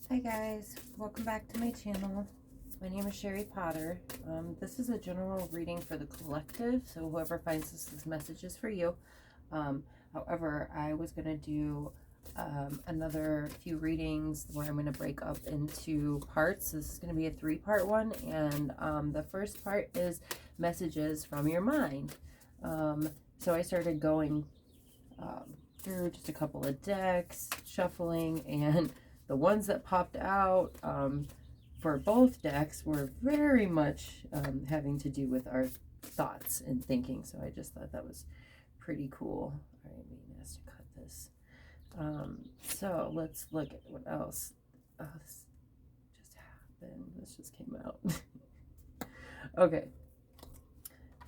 Hi guys, welcome back to my channel. My name is Sherry Potter. This is a general reading for the collective, so whoever finds this message is for you. However, I was going to do another few readings where I'm going to break up into parts. This is going to be a 3-part one, and the first part is messages from your mind. So I started going through just a couple of decks, shuffling, and the ones that popped out for both decks were very much having to do with our thoughts and thinking. So I just thought that was pretty cool. All right, being asked to cut this. So let's look at what else. Oh, this just happened. This just came out. Okay.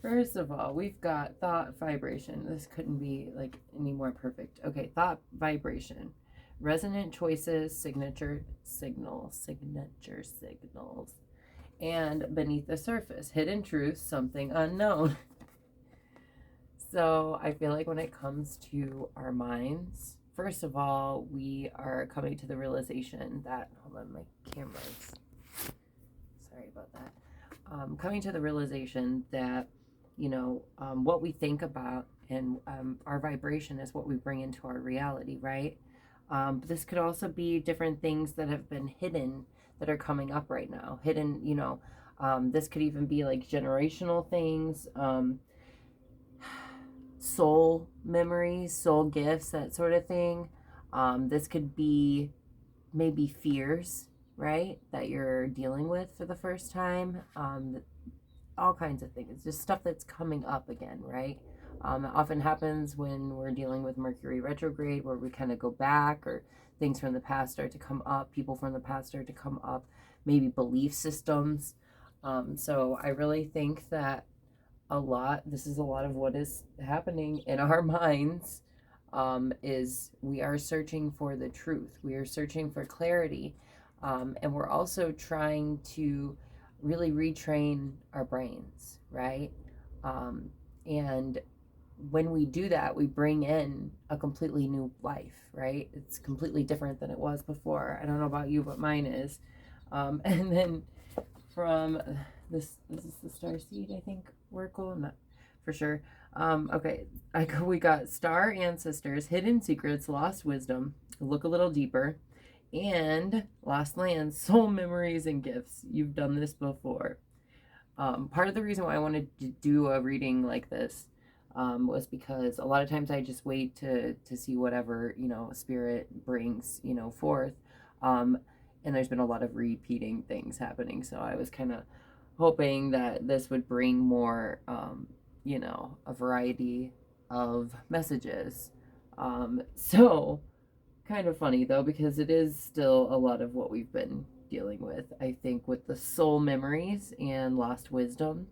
First of all, we've got thought vibration. This couldn't be like any more perfect. Okay, thought vibration. Resonant choices, signature signals, and beneath the surface, hidden truths, something unknown. So I feel like when it comes to our minds, first of all, we are coming to the realization that, hold on, my camera's, sorry about that. Coming to the realization that, what we think about and our vibration is what we bring into our reality, right? But this could also be different things that have been hidden that are coming up right now. Hidden, this could even be like generational things, soul memories, soul gifts, that sort of thing. This could be maybe fears, right, that you're dealing with for the first time. All kinds of things. It's just stuff that's coming up again, right? It often happens when we're dealing with Mercury retrograde, where we kind of go back, or things from the past start to come up, people from the past start to come up, maybe belief systems. So I really think that this is a lot of what is happening in our minds, is we are searching for the truth. We are searching for clarity. And we're also trying to really retrain our brains, right? And when we do that, we bring in a completely new life, right? It's completely different than it was before. I don't know about you, but mine is. And then from this is the star seed, I think, oracle. I'm not for sure. Okay, we got star ancestors, hidden secrets, lost wisdom, look a little deeper, and lost lands, soul memories, and gifts. You've done this before. Part of the reason why I wanted to do a reading like this was because a lot of times I just wait to see whatever, spirit brings, forth. And there's been a lot of repeating things happening. So I was kind of hoping that this would bring more, a variety of messages. So kind of funny though, because it is still a lot of what we've been dealing with, I think, with the soul memories and lost wisdom.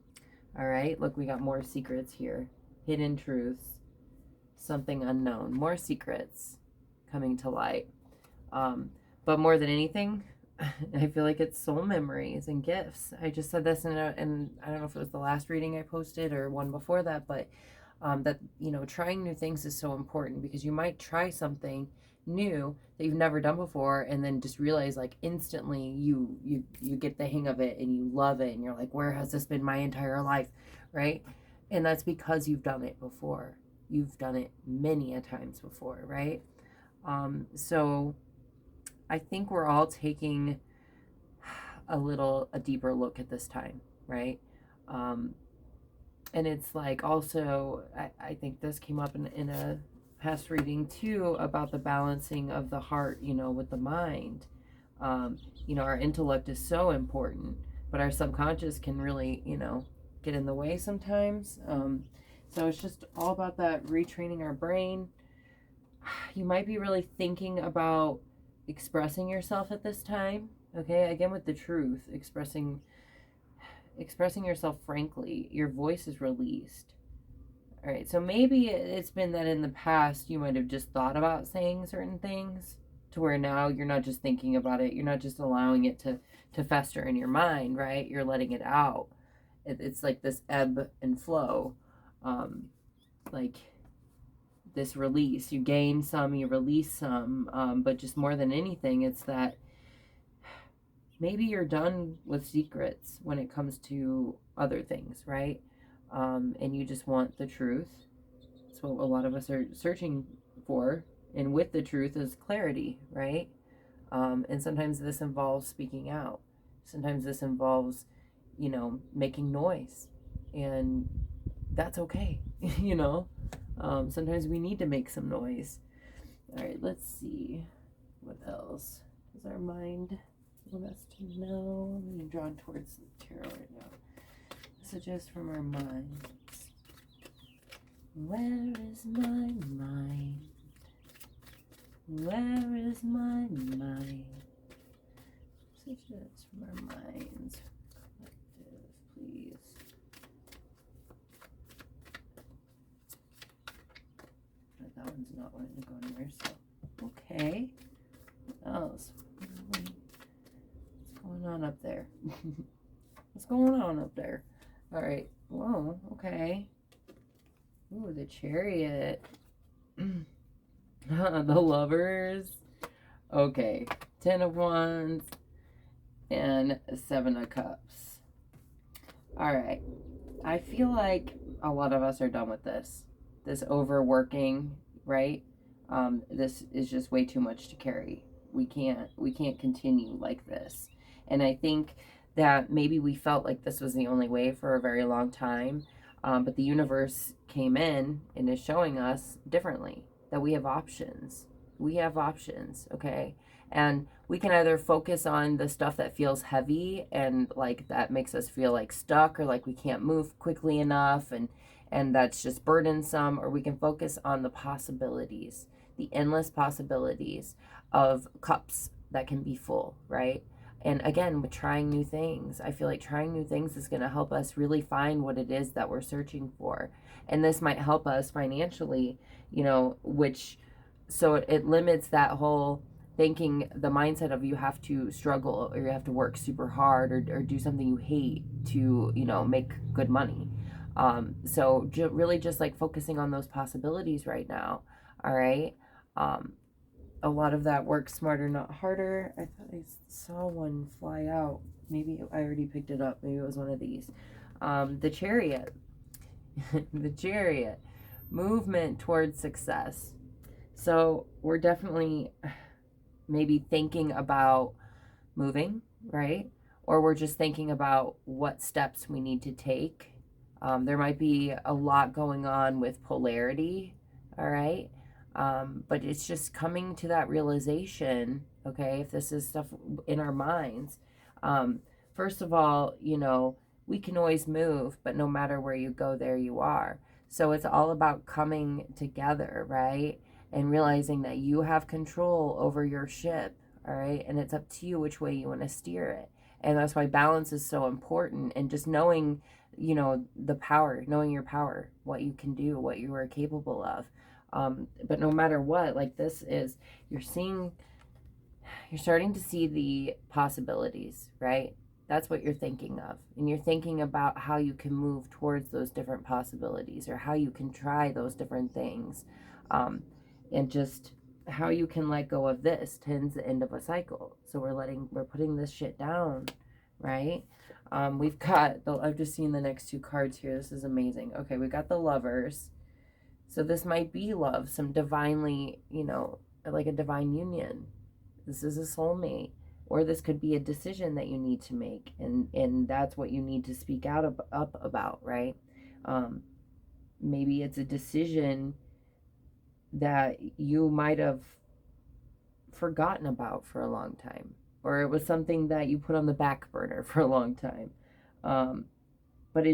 All right, look, we got more secrets here, hidden truths, something unknown, more secrets coming to light. But more than anything, I feel like it's soul memories and gifts. I just said this in I don't know if it was the last reading I posted or one before that, but that, trying new things is so important, because you might try something new that you've never done before, and then just realize, like, instantly you get the hang of it and you love it, and you're like, where has this been my entire life, right? And that's because you've done it before. You've done it many a times before, right? So I think we're all taking a deeper look at this time, right? And it's like, also, I think this came up in a past reading too, about the balancing of the heart, with the mind. Our intellect is so important, but our subconscious can really, get in the way sometimes. So it's just all about that retraining our brain. You might be really thinking about expressing yourself at this time. Okay, again, with the truth, expressing yourself frankly, your voice is released. All right, so maybe it's been that in the past you might have just thought about saying certain things, to where now you're not just thinking about it, you're not just allowing it to fester in your mind, right? You're letting it out. It's like this ebb and flow, like this release. You gain some, you release some, but just more than anything, it's that maybe you're done with secrets when it comes to other things, right? And you just want the truth. That's what a lot of us are searching for. And with the truth is clarity, right? And sometimes this involves speaking out. Sometimes this involves, making noise. And that's okay, you know? Sometimes we need to make some noise. All right, let's see. What else does our mind want us to know? I'm being drawn towards the tarot right now. Messages from our minds. Where is my mind? Where is my mind? Messages from our minds. Collective, please. But that one's not wanting to go anywhere, so okay. What else? What's going on up there? What's going on up there? All right. Whoa, okay. Ooh, the Chariot. The Lovers. Okay. 10 of Wands and 7 of Cups. All right. I feel like a lot of us are done with this. This overworking, right? This is just way too much to carry. We can't continue like this. And I think that maybe we felt like this was the only way for a very long time. But the universe came in and is showing us differently that we have options. We have options, okay? And we can either focus on the stuff that feels heavy and like that makes us feel like stuck or like we can't move quickly enough and that's just burdensome, or we can focus on the possibilities, the endless possibilities of cups that can be full, right? And again, with trying new things, I feel like trying new things is going to help us really find what it is that we're searching for. And this might help us financially, which, so it limits that whole thinking, the mindset of you have to struggle or you have to work super hard or do something you hate to, make good money. So really just like focusing on those possibilities right now. All right. A lot of that work smarter, not harder. I thought I saw one fly out. Maybe I already picked it up. Maybe it was one of these. The Chariot. The Chariot. Movement towards success. So we're definitely maybe thinking about moving, right? Or we're just thinking about what steps we need to take. There might be a lot going on with polarity, all right? But it's just coming to that realization, okay, if this is stuff in our minds. First of all, we can always move, but no matter where you go, there you are. So it's all about coming together, right? And realizing that you have control over your ship, all right? And it's up to you which way you want to steer it. And that's why balance is so important. And just knowing, the power, knowing your power, what you can do, what you are capable of. But no matter what, like this is, you're starting to see the possibilities, right? That's what you're thinking of. And you're thinking about how you can move towards those different possibilities or how you can try those different things. And just how you can let go of this. 10's the end of a cycle. So we're putting this shit down, right? We've got, I've just seen the next 2 cards here. This is amazing. Okay, we got the Lovers. So this might be love, some divinely, like a divine union. This is a soulmate. Or this could be a decision that you need to make. And that's what you need to speak out up about, right? Maybe it's a decision that you might have forgotten about for a long time. Or it was something that you put on the back burner for a long time. But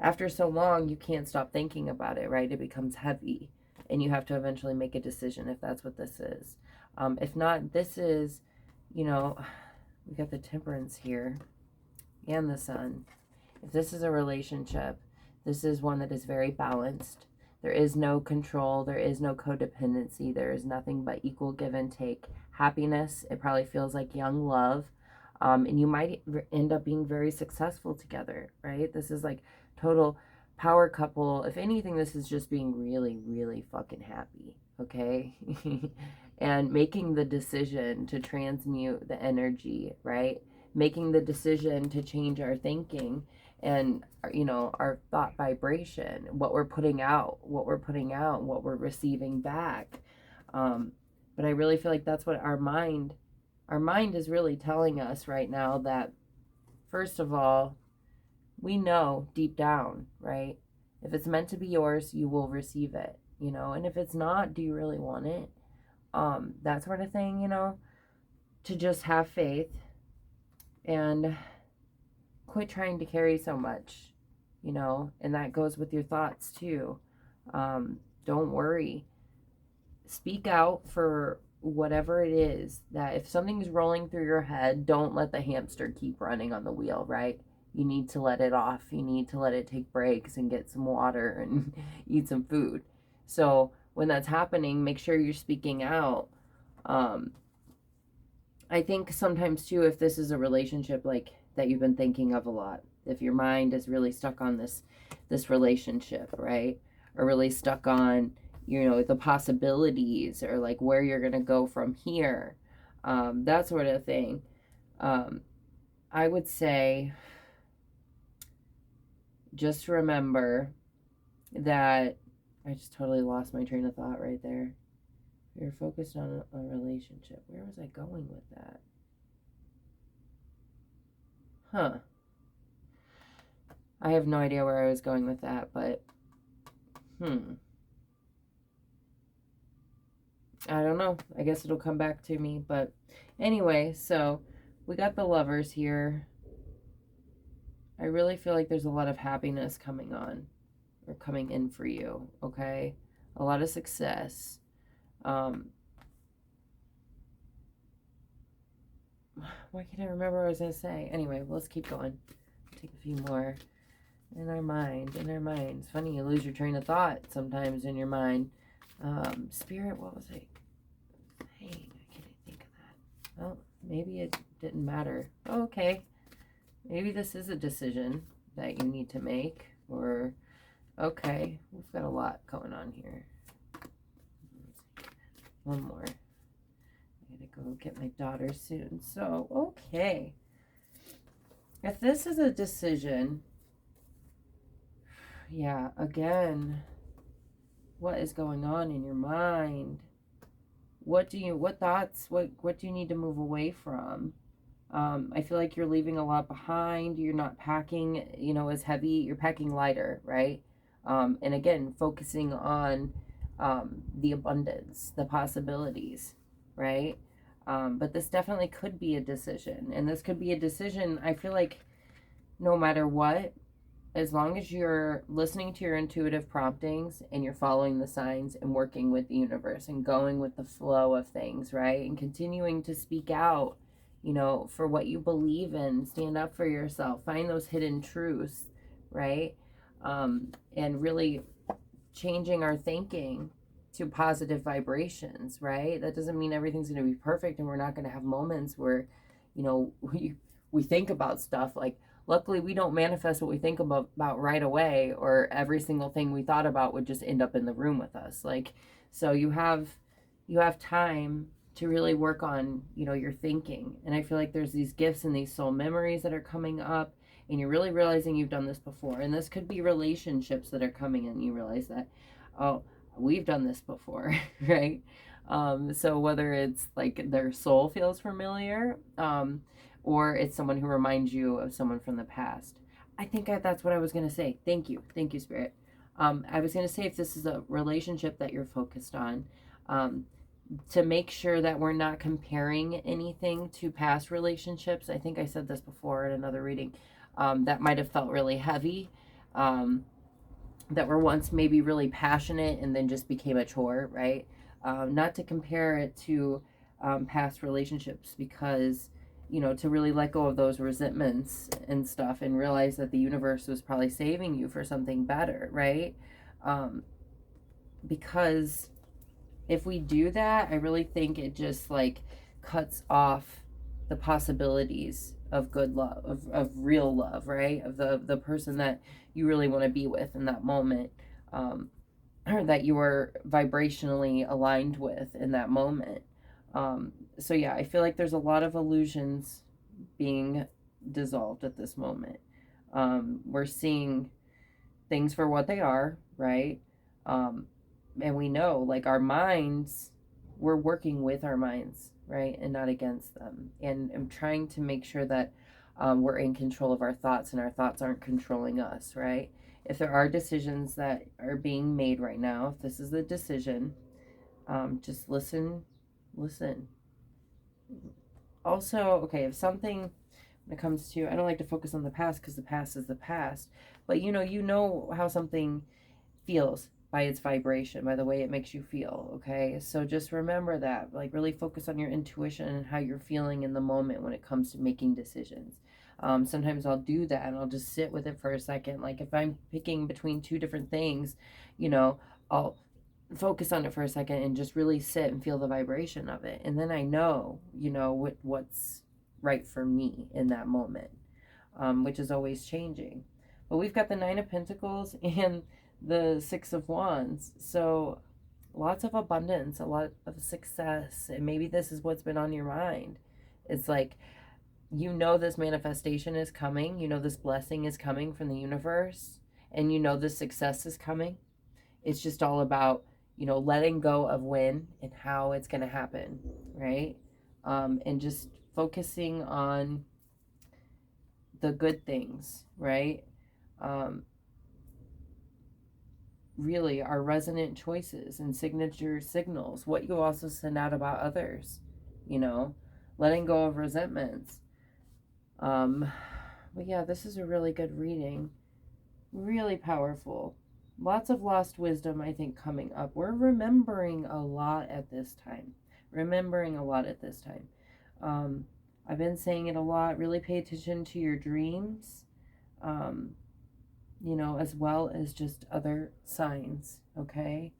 after so long, you can't stop thinking about it, right? It becomes heavy and you have to eventually make a decision if that's what this is. If not, this is, we got the Temperance here and the Sun. If this is a relationship, this is one that is very balanced. There is no control. There is no codependency. There is nothing but equal give and take. Happiness, it probably feels like young love. And you might end up being very successful together, right? This is like total power couple. If anything, this is just being really, really fucking happy, okay? and making the decision to transmute the energy, right? Making the decision to change our thinking and, you know, our thought vibration, what we're putting out, what we're receiving back. But I really feel like that's what our mind is really telling us right now, that first of all, we know deep down, right? If it's meant to be yours, you will receive it, you know, and if it's not, do you really want it? That sort of thing, you know, to just have faith and quit trying to carry so much, you know, and that goes with your thoughts too. Don't worry. Speak out for whatever it is. That if something's rolling through your head, don't let the hamster keep running on the wheel, right? You need to let it off. You need to let it take breaks and get some water and eat some food. So when that's happening, make sure you're speaking out. I think sometimes too, if this is a relationship like that you've been thinking of a lot, if your mind is really stuck on this relationship, right? Or really stuck on, you know, the possibilities, or like where you're gonna go from here, that sort of thing. I would say just remember that I just totally lost my train of thought right there. You're focused on a relationship. Where was I going with that? Huh. I have no idea where I was going with that, but I don't know. I guess it'll come back to me. But anyway, so we got the Lovers here. I really feel like there's a lot of happiness coming on, or coming in for you, okay? A lot of success. Why can't I remember what I was going to say? Anyway, let's keep going. Take a few more. In our mind. It's funny, you lose your train of thought sometimes in your mind. Spirit, what was I saying? I can't think of that. Well, maybe it didn't matter. Oh, okay. Maybe this is a decision that you need to make. Or, okay, we've got a lot going on here. One more. I gotta go get my daughter soon. So, okay. If this is a decision, yeah, again, what is going on in your mind? What thoughts, what do you need to move away from? I feel like you're leaving a lot behind. You're not packing, you know, as heavy. You're packing lighter, right? And again, focusing on the abundance, the possibilities, right? But this definitely could be a decision. And this could be a decision, I feel like, no matter what, as long as you're listening to your intuitive promptings and you're following the signs and working with the universe and going with the flow of things, right? And continuing to speak out, you know, for what you believe in, stand up for yourself, find those hidden truths, right? And really changing our thinking to positive vibrations, right? That doesn't mean everything's going to be perfect and we're not going to have moments where, you know, we think about stuff like, luckily we don't manifest what we think about right away, or every single thing we thought about would just end up in the room with us. Like, so you have time to really work on, you know, your thinking. And I feel like there's these gifts and these soul memories that are coming up, and you're really realizing you've done this before. And this could be relationships that are coming in. You realize that, oh, we've done this before, right? So whether it's like their soul feels familiar, or it's someone who reminds you of someone from the past. I think that's what I was going to say. Thank you, Spirit. I was going to say, if this is a relationship that you're focused on, to make sure that we're not comparing anything to past relationships. I think I said this before in another reading, that might have felt really heavy, that were once maybe really passionate and then just became a chore, right? Not to compare it to past relationships, because, you know, to really let go of those resentments and stuff and realize that the universe was probably saving you for something better, right? Because if we do that, I really think it just like cuts off the possibilities of good love, of real love, right? Of the person that you really want to be with in that moment, or that you are vibrationally aligned with in that moment. So yeah, I feel like there's a lot of illusions being dissolved at this moment. We're seeing things for what they are, right? Um, and we know, like, our minds, we're working with our minds, right? And not against them. And I'm trying to make sure that we're in control of our thoughts and our thoughts aren't controlling us, right? If there are decisions that are being made right now, if this is the decision, just listen, listen. Also, okay, if something, when it comes to, I don't like to focus on the past because the past is the past, but you know how something feels by its vibration, by the way it makes you feel, okay? So just remember that, like, really focus on your intuition and how you're feeling in the moment when it comes to making decisions. Sometimes I'll do that and I'll just sit with it for a second. Like, if I'm picking between two different things, I'll focus on it for a second and just really sit and feel the vibration of it. And then I know, what's right for me in that moment, which is always changing. But we've got the Nine of Pentacles and the Six of Wands. So lots of abundance, a lot of success. And maybe this is what's been on your mind. It's like, this manifestation is coming. This blessing is coming from the universe. And this success is coming. It's just all about, letting go of when and how it's going to happen, right? And just focusing on the good things, right? Really, our resonant choices and signature signals, what you also send out about others, letting go of resentments. But yeah, this is a really good reading, really powerful. Lots of lost wisdom, I think, coming up. We're remembering a lot at this time. I've been saying it a lot. Really pay attention to your dreams, as well as just other signs, okay?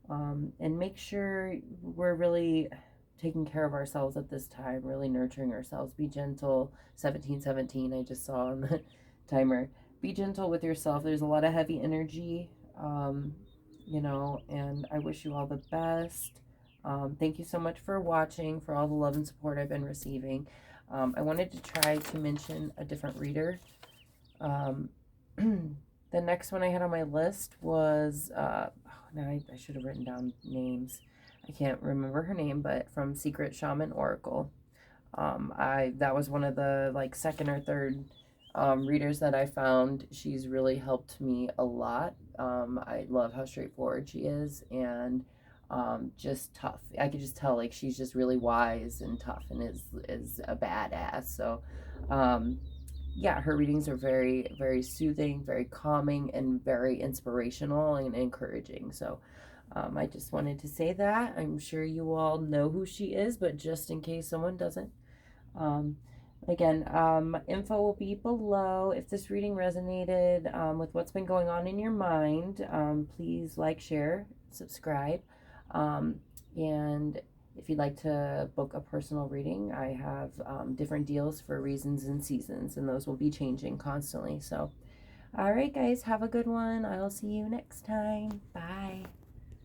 And make sure we're really taking care of ourselves at this time, really nurturing ourselves. Be gentle. 1717, I just saw on the timer. Be gentle with yourself. There's a lot of heavy energy, and I wish you all the best. Thank you so much for watching, for all the love and support I've been receiving. I wanted to try to mention a different reader. The next one I had on my list was, now I should have written down names. I can't remember her name, but from Secret Shaman Oracle. That was one of the, like, second or third readers that I found. She's really helped me a lot. I love how straightforward she is, and just tough. I could just tell, like, she's just really wise and tough and is a badass. So yeah, her readings are very, very soothing, very calming, and very inspirational and encouraging. So I just wanted to say that. I'm sure you all know who she is, but just in case someone doesn't. Again, info will be below. If this reading resonated with what's been going on in your mind, please like, share, subscribe. And if you'd like to book a personal reading, I have different deals for reasons and seasons, and those will be changing constantly. So, all right, guys, have a good one. I'll see you next time. Bye.